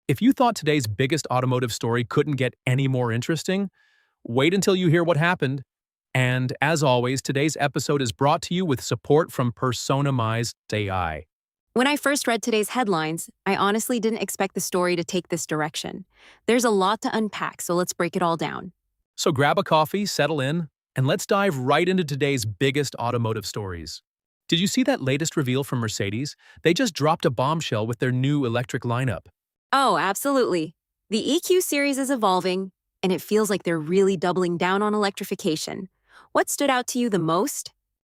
If you thought today's biggest automotive story couldn't get any more interesting, wait until you hear what happened. And as always, today's episode is brought to you with support from Personamized AI. When I first read today's headlines, I honestly didn't expect the story to take this direction. There's a lot to unpack, so let's break it all down. So grab a coffee, settle in, and let's dive right into today's biggest automotive stories. Did you see that latest reveal from Mercedes? They just dropped a bombshell with their new electric lineup. Oh, absolutely. The EQ series is evolving, and it feels like they're really doubling down on electrification. What stood out to you the most?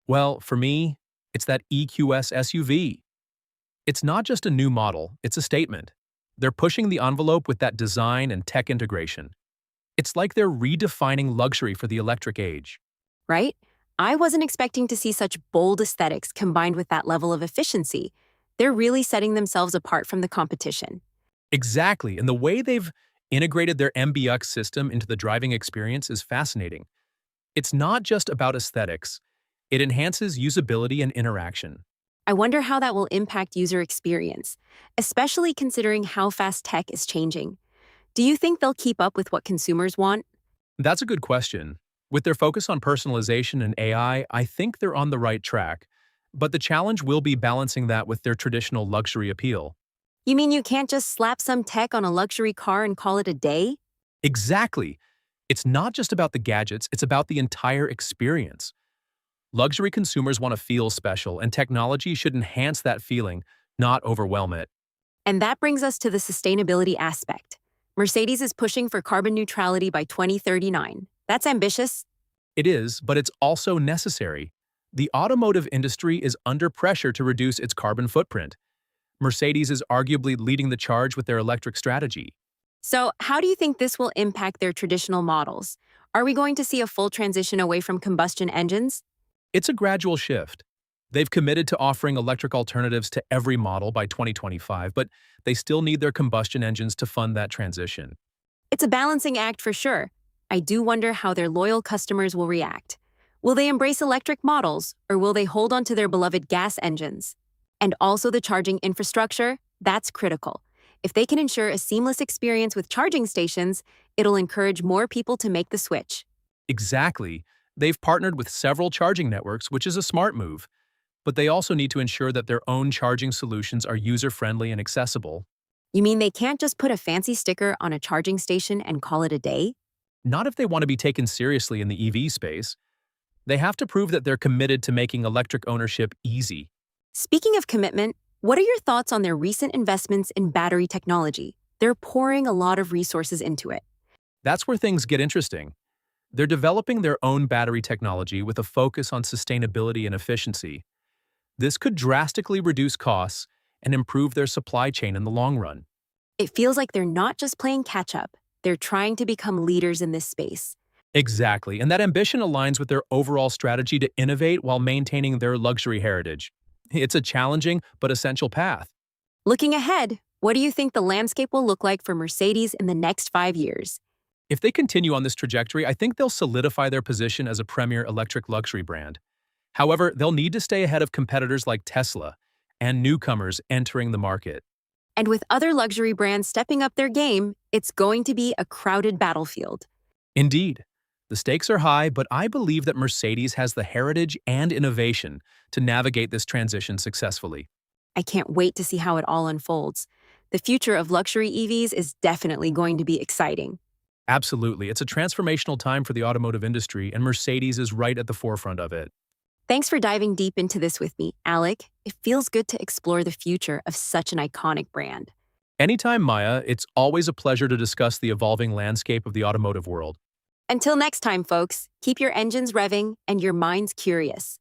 Well, for me, it's that EQS SUV. It's not just a new model, it's a statement. They're pushing the envelope with that design and tech integration. It's like they're redefining luxury for the electric age. Right? I wasn't expecting to see such bold aesthetics combined with that level of efficiency. They're really setting themselves apart from the competition. Exactly, and the way they've integrated their MBUX system into the driving experience is fascinating. It's not just about aesthetics, it enhances usability and interaction. I wonder how that will impact user experience, especially considering how fast tech is changing. Do you think they'll keep up with what consumers want? That's a good question. With their focus on personalization and AI, I think they're on the right track. But the challenge will be balancing that with their traditional luxury appeal. You mean you can't just slap some tech on a luxury car and call it a day? Exactly. It's not just about the gadgets, it's about the entire experience. Luxury consumers want to feel special, and technology should enhance that feeling, not overwhelm it. And that brings us to the sustainability aspect. Mercedes is pushing for carbon neutrality by 2039. That's ambitious. It is, but it's also necessary. The automotive industry is under pressure to reduce its carbon footprint. Mercedes is arguably leading the charge with their electric strategy. So, how do you think this will impact their traditional models? Are we going to see a full transition away from combustion engines? It's a gradual shift. They've committed to offering electric alternatives to every model by 2025, but they still need their combustion engines to fund that transition. It's a balancing act for sure. I do wonder how their loyal customers will react. Will they embrace electric models, or will they hold on to their beloved gas engines? And also the charging infrastructure, that's critical. If they can ensure a seamless experience with charging stations, it'll encourage more people to make the switch. Exactly. They've partnered with several charging networks, which is a smart move. But they also need to ensure that their own charging solutions are user-friendly and accessible. You mean they can't just put a fancy sticker on a charging station and call it a day? Not if they want to be taken seriously in the EV space. They have to prove that they're committed to making electric ownership easy. Speaking of commitment, what are your thoughts on their recent investments in battery technology? They're pouring a lot of resources into it. That's where things get interesting. They're developing their own battery technology with a focus on sustainability and efficiency. This could drastically reduce costs and improve their supply chain in the long run. It feels like they're not just playing catch-up, they're trying to become leaders in this space. Exactly, and that ambition aligns with their overall strategy to innovate while maintaining their luxury heritage. It's a challenging but essential path. Looking ahead, what do you think the landscape will look like for Mercedes in the next 5 years? If they continue on this trajectory, I think they'll solidify their position as a premier electric luxury brand. However, they'll need to stay ahead of competitors like Tesla and newcomers entering the market. And with other luxury brands stepping up their game, it's going to be a crowded battlefield. Indeed, the stakes are high, but I believe that Mercedes has the heritage and innovation to navigate this transition successfully. I can't wait to see how it all unfolds. The future of luxury EVs is definitely going to be exciting. Absolutely, it's a transformational time for the automotive industry, and Mercedes is right at the forefront of it. Thanks for diving deep into this with me, Alec. It feels good to explore the future of such an iconic brand. Anytime, Maya, it's always a pleasure to discuss the evolving landscape of the automotive world. Until next time, folks, keep your engines revving and your minds curious.